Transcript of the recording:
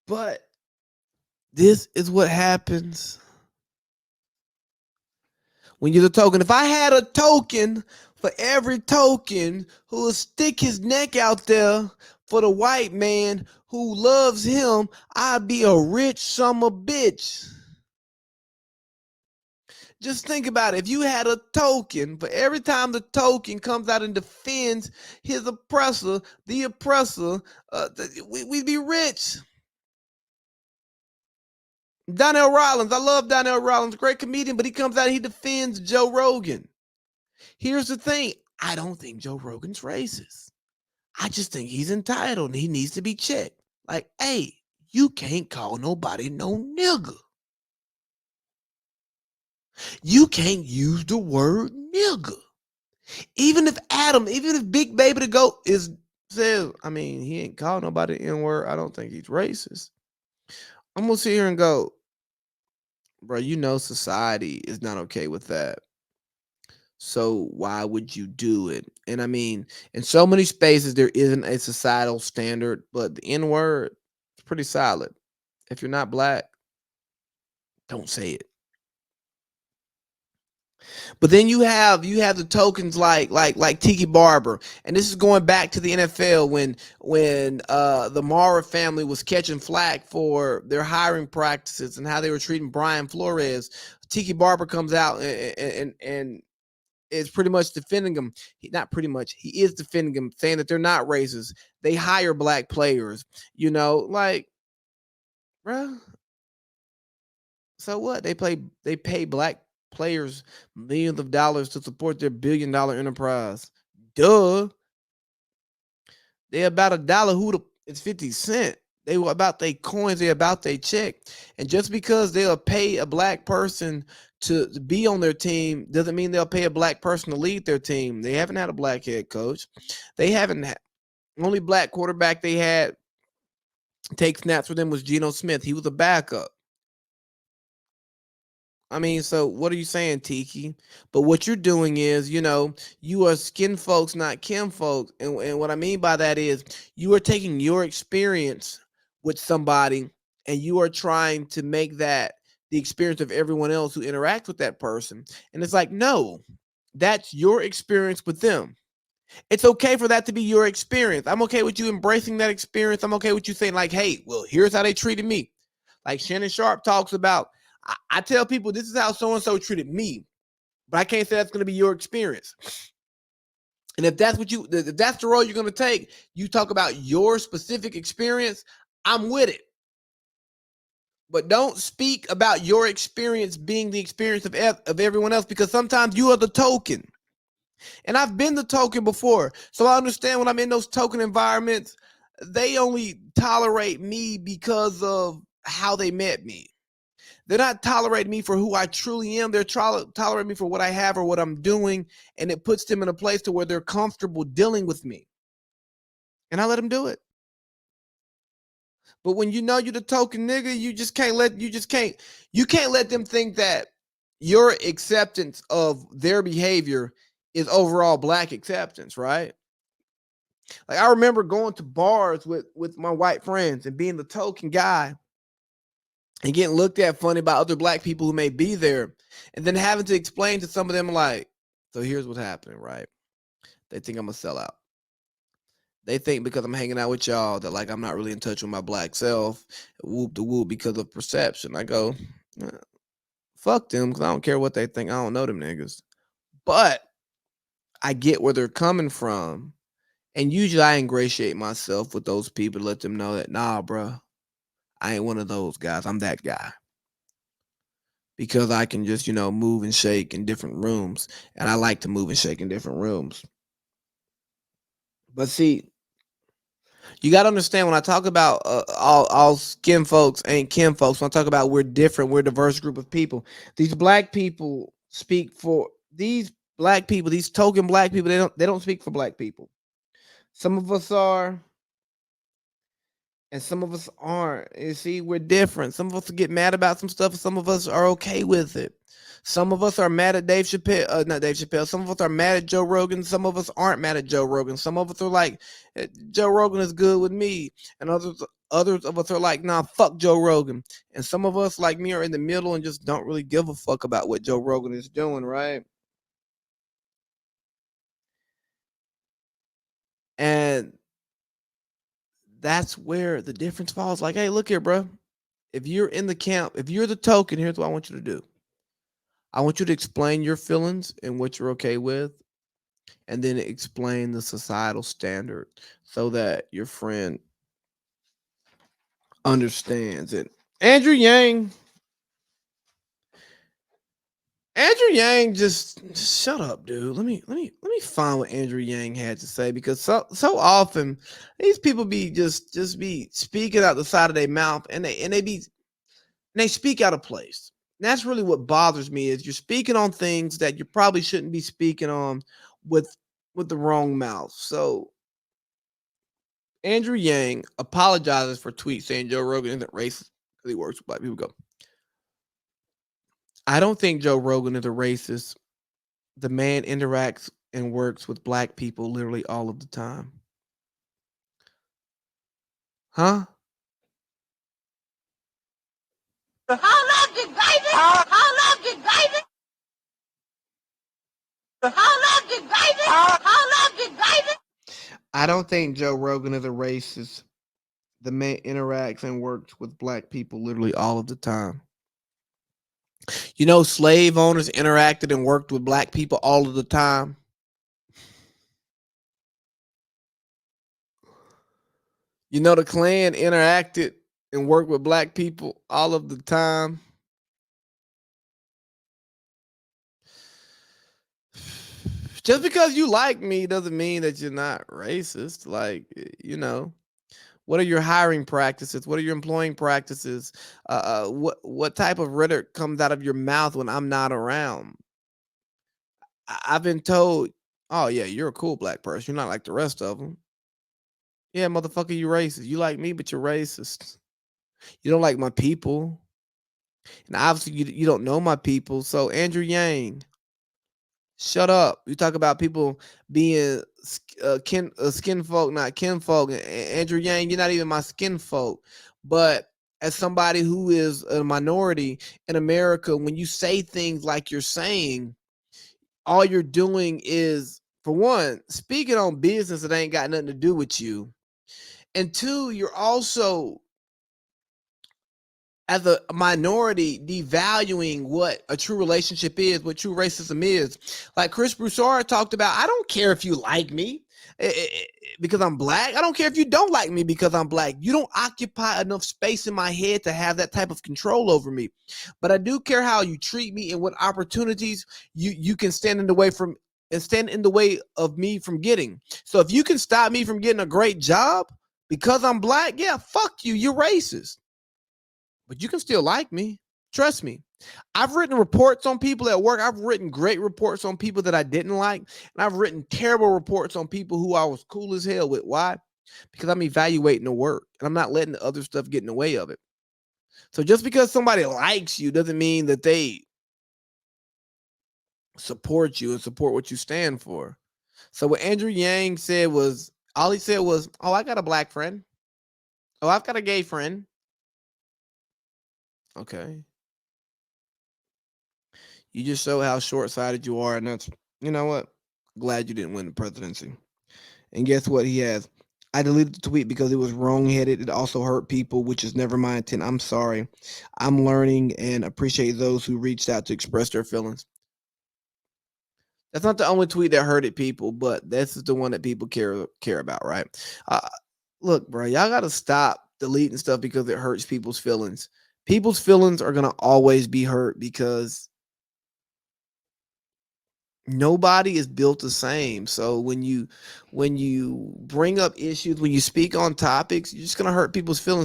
But this is what happens when you're the token. If I had a token for every token who will stick his neck out there for the white man who loves him, I'd be a rich summer bitch. Just think about it. If you had a token for every time the token comes out and defends his oppressor, the oppressor, we'd be rich. Donnell Rollins, I love Donnell Rollins, great comedian, but he comes out and he defends Joe Rogan. Here's the thing, I don't think Joe Rogan's racist. I just think he's entitled and he needs to be checked. Like, hey, you can't call nobody no nigger. You can't use the word nigger. Even if Big Baby the Goat says, I mean, he ain't called nobody the N-word. I don't think he's racist. I'm gonna sit here and go, bro, you know society is not okay with that. So why would you do it? And I mean, in so many spaces there isn't a societal standard, but the N word is pretty solid. If you're not black, don't say it. But then you have the tokens like Tiki Barber, and this is going back to the NFL when the Mara family was catching flack for their hiring practices and how they were treating Brian Flores. Tiki Barber comes out and is pretty much defending them. Not pretty much. He is defending them, saying that they're not racist. They hire black players. Like, bruh. So what? They pay black players millions of dollars to support their billion-dollar enterprise. Duh. They about a dollar. It's 50 cent. They were about their coins. They about their check. And just because they'll pay a black person to be on their team doesn't mean they'll pay a black person to lead their team. They haven't had a black head coach. They haven't had only black quarterback they had take snaps for them was Geno Smith. He was a backup. I mean, so what are you saying, Tiki? But what you're doing is, you are skin folks, not kin folks. And what I mean by that is you are taking your experience with somebody and you are trying to make that the experience of everyone else who interacts with that person. And it's like, no, that's your experience with them. It's okay for that to be your experience. I'm okay with you embracing that experience. I'm okay with you saying, like, hey, well, here's how they treated me. Like Shannon Sharp talks about, I tell people this is how so and so treated me, but I can't say that's going to be your experience. And if that's the role you're going to take, you talk about your specific experience, I'm with it. But don't speak about your experience being the experience of everyone else, because sometimes you are the token. And I've been the token before. So I understand when I'm in those token environments, they only tolerate me because of how they met me. They're not tolerating me for who I truly am. They're tolerating me for what I have or what I'm doing. And it puts them in a place to where they're comfortable dealing with me. And I let them do it. But when you know you're the token nigga, you can't let them think that your acceptance of their behavior is overall black acceptance, right? Like I remember going to bars with my white friends and being the token guy and getting looked at funny by other black people who may be there, and then having to explain to some of them like, so here's what's happening, right? They think I'm a sellout. They think because I'm hanging out with y'all that like I'm not really in touch with my black self, whoop the whoop because of perception. I go, fuck them, because I don't care what they think. I don't know them niggas. But I get where they're coming from. And usually I ingratiate myself with those people to let them know that, nah, bro, I ain't one of those guys. I'm that guy. Because I can just, move and shake in different rooms. And I like to move and shake in different rooms. But see, you got to understand when I talk about all skin folks ain't kin folks, when I talk about we're different, we're a diverse group of people. These black people speak for these black people, these token black people, they don't speak for black people. Some of us are, and some of us aren't. You see, we're different. Some of us get mad about some stuff, and some of us are okay with it. Some of us are mad at Dave Chappelle, not Dave Chappelle. Some of us are mad at Joe Rogan. Some of us aren't mad at Joe Rogan. Some of us are like, Joe Rogan is good with me, and others of us are like, nah, fuck Joe Rogan. And some of us, like me, are in the middle and just don't really give a fuck about what Joe Rogan is doing, right? And that's where the difference falls. Like, hey, look here, bro. If you're in the camp, if you're the token, here's what I want you to do. I want you to explain your feelings and what you're okay with, and then explain the societal standard so that your friend understands it. Andrew Yang, Andrew Yang just shut up, dude. Let me find what Andrew Yang had to say, because so often these people be just be speaking out the side of their mouth, and they speak out of place. And that's really what bothers me, is you're speaking on things that you probably shouldn't be speaking on with with the wrong mouth. So Andrew Yang apologizes for tweets saying Joe Rogan isn't racist because he works with black people. Go. I don't think Joe Rogan is a racist. The man interacts and works with black people literally all of the time. Huh? Hold up, baby. Hold up, baby. Hold up, baby. Hold up, baby. I don't think Joe Rogan is a racist. The man interacts and works with black people literally all of the time. You know, slave owners interacted and worked with black people all of the time. You know, the Klan interacted and worked with black people all of the time. Just because you like me doesn't mean that you're not racist. Like, you know, what are your hiring practices? What are your employing practices? What type of rhetoric comes out of your mouth when I'm not around? I've been told, oh yeah, you're a cool black person. You're not like the rest of them. Yeah, motherfucker, you racist. You like me, but you're racist. You don't like my people, and obviously you don't know my people. So Andrew Yang, shut up. You talk about people being skin folk, not kin folk. Andrew Yang, you're not even my skin folk. But as somebody who is a minority in America, when you say things like you're saying, all you're doing is, for one, speaking on business that ain't got nothing to do with you. And two, you're also, as a minority, devaluing what a true relationship is, what true racism is. Like Chris Broussard talked about, I don't care if you like me because I'm black. I don't care if you don't like me because I'm black. You don't occupy enough space in my head to have that type of control over me. But I do care how you treat me and what opportunities you can stand in the way from, and stand in the way of me from getting. So if you can stop me from getting a great job because I'm black, yeah, fuck you. You're racist. But you can still like me. Trust me. I've written reports on people at work. I've written great reports on people that I didn't like. And I've written terrible reports on people who I was cool as hell with. Why? Because I'm evaluating the work and I'm not letting the other stuff get in the way of it. So just because somebody likes you doesn't mean that they support you and support what you stand for. So what Andrew Yang said was, all he said was, oh, I got a black friend. Oh, I've got a gay friend. Okay. You just show how short-sighted you are, and that's, you know what? Glad you didn't win the presidency. And guess what? He has. I deleted the tweet because it was wrong-headed. It also hurt people, which is never my intent. I'm sorry. I'm learning and appreciate those who reached out to express their feelings. That's not the only tweet that hurted people, but this is the one that people care about, right? Look, bro, y'all gotta stop deleting stuff because it hurts people's feelings. People's feelings are gonna always be hurt because nobody is built the same. So when you bring up issues, when you speak on topics, you're just gonna hurt people's feelings.